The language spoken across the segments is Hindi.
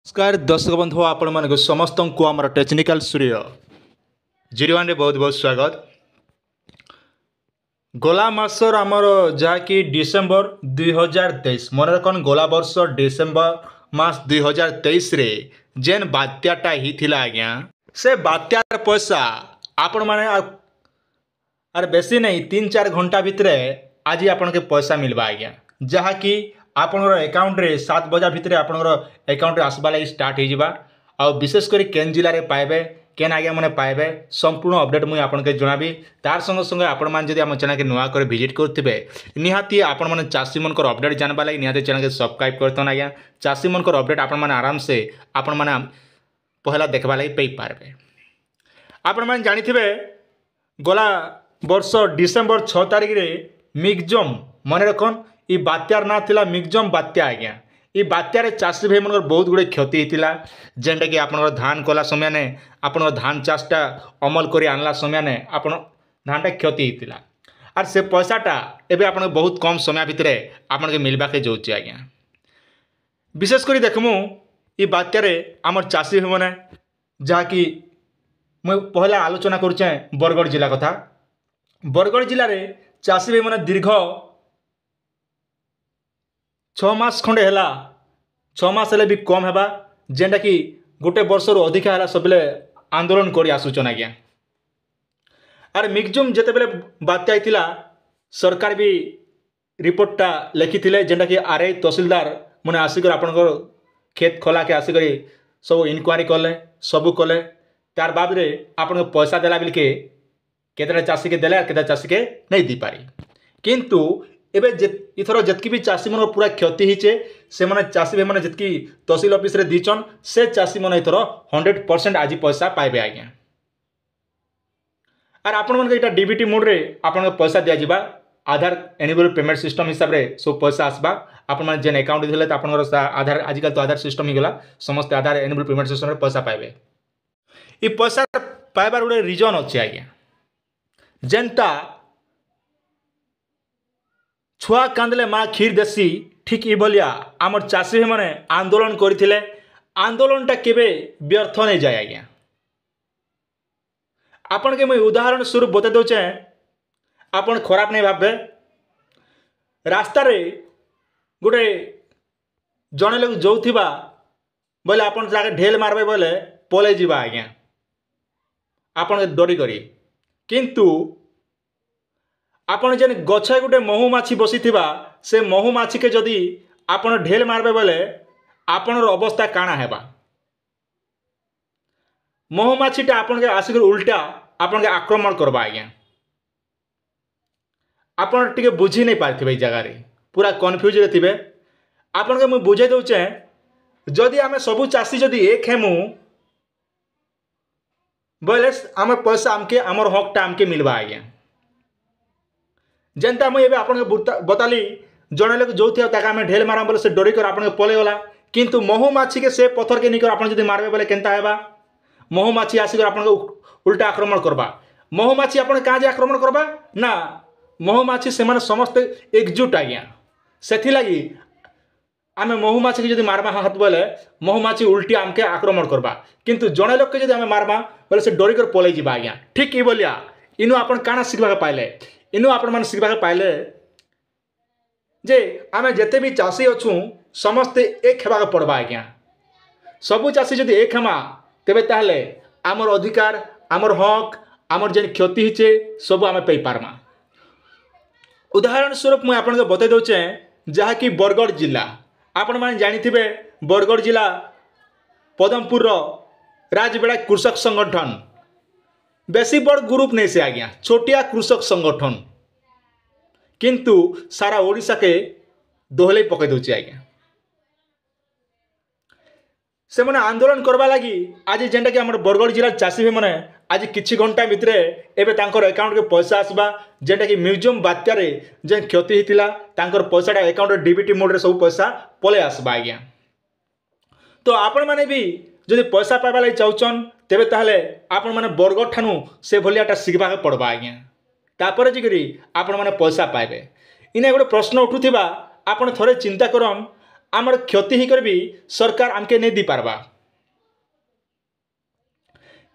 नमस्कार दर्शक बंधु आपण मान समस्त को आम टेक्निकल सूर्य 01 बहुत बहुत स्वागत। गला मासर आमर जहाँकि डिसेम्बर 2023 मन रखन गला वर्ष डिसेम्बर मास 2023 रे जेन बात्याटा ही थिला आज्ञा से बात्यार पैसा आपण माने आर बेसी नहीं 3-4 घंटा भितर आज आपन के पैसा मिलबा आज्ञा जहाँकि आपनर अकाउंट रे 7 बजा भितर आपनर अकाउंट रे आसबा लगी स्टार्ट हो जावा आ विशेषकर केन जिले में पाइबे केन आज्ञा मैंने पाइबे संपूर्ण अपडेट मुझे आपके जनाबी तार संगे संगे आपण मैंने जब आम चैनल के नुआ कर विजिट करेंगे निहाती आपण मैंने चाषी मन अपडेट जानवा लगी निहाती चैनल के सब्सक्राइब करतन आज्ञा चाषी मन अपडेट आपण मैंने आराम से आपण मैंने पहला देखवा लगी पाई पारे। आपण मैंने जानी गला वर्ष डिसेम्बर 6 तारिख रे मिगजम मन रखन ये बात्यार ना थिला मिगजम बात्या आज्ञा ये बात्यार चाषी भाई मन बहुत गुड़े क्षति होता जेनटा कि आप धान कला समय ने आप धान चाषटा अमल कर आनला समय ने आप धानटा क्षति होता आर से पैसाटा एवं आप बहुत कम समय भितर आपन के मिलवा के जाऊँच आज्ञा विशेषकर देखमु ये बात्यार आमर चाषी भाई मैंने जहाँकि मुझे पहला आलोचना करुचे बरगढ़ जिला कथा। बरगढ़ जिले में चाषी भाई मैंने दीर्घ 6 मास खंडे है 6 मास हेले भी कम है जेनटा कि गोटे वर्ष रु अधिका है सब आंदोलन कर आसुचन आज्ञा आर मिगजुम जिते बेले बात्या होता सरकार भी रिपोर्टटा लिखी जेनटा कि आरआई तहसीलदार मैंने आसिक आप खेत खोला के आसिक सब इनक्वारी कले सबू कले तार बाद रे आपन पैसा देला बिल के केतटा चाषी के देले केतटा चाषी के नहीं दी पारी किंतु एबे इथर जितकी भी चाषी मन पूरा क्षति होचे से माने चाषी भाई मैंने जितकी तहसील ऑफिस रे दीचन से चाषी मन इथर 100% आज पैसा पाइबे आज्ञा आर आपण मन एटा डीबीटी मोड रे आपन पैसा दिया जिबा आधार एनेबल पेमेंट सिस्टम हिसाब रे सब पैसा आसबा आपण मन जेन अकाउंट दिले त आपन आधार आजिकल तो आधार सिस्टम ही गला समस्त आधार एनेबल पेमेंट सिस्टम रे पैसा पाइबे ये पैसा पाइबार गोटे रिजन अच्छे आज्ञा जेनता छुआ कांदले माँ खीर देसी ठीक इभलिया आमर चाषी भाई मैंने आंदोलन करथिले आंदोलनटा केबे व्यर्थ नहीं जाए आज्ञा आपन के मुझे उदाहरण स्वरूप बता दौचे आपन खराब नहीं भावे रास्ता रे गोटे जड़े लोग जो बोले आपन जाके ढेल मारबे बोले पलै जीवा आज्ञा आपन डरी करी किंतु आपन जेन गछे गोटे महुमाछी बसी से महुमाछी के जदि आपन ढेल मारबे बोले आपन अवस्था काना हेबा महुमाछीटा आपन के आसिक उल्टा आपन के आक्रमण करबा आज्ञा आपन टिके बुझी नहीं पारथिबे जगह रे पूरा कन्फ्यूज रे थिबे आपन के मु बुझे दउचे जदि आमे सबु चाषी जदि एक हेमु बोले आम पैसा आमके आमर हकटा आमके मिलवा आज्ञा जेनता मुझे आपन बताली जड़े लोग जो आम ढेल मारा बोले से डरिक आपन पलैगला किंतु महुमाछी के से पत्थर के निकर आपन जदि मारबे बोले केनता हेबा महुमाछी आसिक आपन उल्टा आक्रमण करबा महुमाछी आपन कहाँ जे आक्रमण करबा ना महुमाछी से माने समस्त एकजुट आज्ञा सेथि लगी आमे महुमाछी के जदि मारबा हाथ बोले महुमाछी उल्टी आमके आक्रमण करबा किंतु जड़े लोग के जदि आमे मारबा बोले से डरिक पलै जीवा आज्ञा ठीक ई बोलिया इनु आपन काना सिखबा पाइले इनु आपण मैंने शिखा पाइले जे आमे जेते भी चाषी अच्छू समस्ते एक हेबा पड़वा आज्ञा सबू चाषी जदि एक हेमा तेबे ताहले आमर अधिकार आमर हक आमर जेन क्षति हिचे सब आमे पाई पारमा। उदाहरण स्वरूप मुझे आपन के बतई दउचे जहाँकि बरगढ़ जिला आपण माने जानिथिबे बरगढ़ जिला पदमपुर राजबेड़ा कृषक संगठन बेसी बड़ ग्रुप नहीं से आज्ञा छोटिया कृषक संगठन किंतु सारा ओडिशा के दोहले पकई दउची आज्ञा से माने आंदोलन करबा लगी आज जेनटा कि हमर बरगढ़ जिला चाषी भाई माने आज किछि घंटा भितर एबे तांकर अकाउंट के पैसा आसबा जेनटा कि म्यूजियम बात्यारे जेन क्षति हितिला तांकर पैसाटा अकाउंट रे डीबीटी मोड रे सब पैसा पले आसबा आज्ञा तो आपण माने भी जदि पैसा पाइबा लगी चाहूचन तेबे ताहले आपण माने बरगढ़ ठानु से भलियाटा शिखबा के पड़बा आज्ञा तापर जिकरी आपण माने पैसा पाइबे इने गोटे प्रश्न उठुथिबा आपण थोड़े चिंता करन आमर क्षति ही कर भी सरकार आमके नहीं दी पारबा।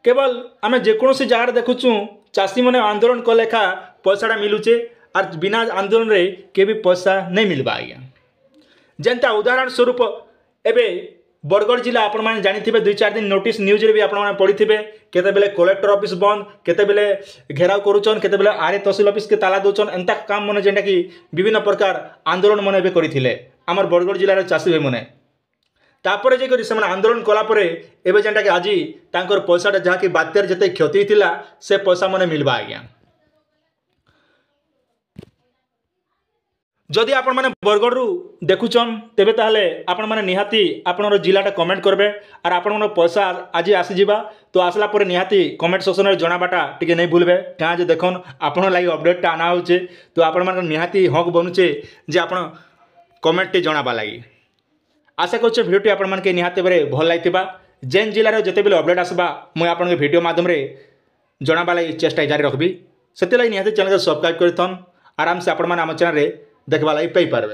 केवल आम जेकोसी जगार देखुचु चाषी मैंने आंदोलन कले लेखा पैसाटा मिलुचे और बिना आंदोलन रे के भी पैसा नहीं मिलबा आज्ञा। जेनता उदाहरण स्वरूप एबे बरगढ़ जिला आपण मैंने जानी 2-4 दिन नोटिस न्यूज रे भी आपण मैंने पढ़ी थे केते कलेक्टर ऑफिस बंद केते घेराव करुचन केते आरे तहसील ऑफिस के ताला दौन एंता काम मैंने जेनटा कि विभिन्न प्रकार आंदोलन मैंने करते आमर बरगढ़ जिलार चाषी भाई मैंने तापर जे से आंदोलन कलापर एवं जेनटा कि आज तांकर पैसाटा जहाँकि बात्यार जिते क्षति थिला से पैसा मैंने मिलबा आज्ञा। जदि आपण मैंने बरगढ़ रु देखुचन तेबे ताहले आपण मैंने निहाती आपनर जिलाटा कमेंट करबे और आपण पैसा आज आसीजा तो आसला पर निहाती कमेंट सेक्शन में जनाबाटा टिके नहीं भूलबे क्या जे देखन आपण लगी अपडेटटा आना होचे तो आपण मैंने निहाती हक बनुचे जे आपण कमेंट जनाबा लगी। आशा कर भिडियोटी आपण मानके निहाती भाव भल लगी जेन जिलार जिते बेले अपडेट आसबा मुझे आपन भिडियो माध्यम जनाबा लगी चेष्टा जारी रखी से निहाती चैनल सब्सक्राइब कर आराम से आपण मैंने आम चैनल देखा लगी पाइपर।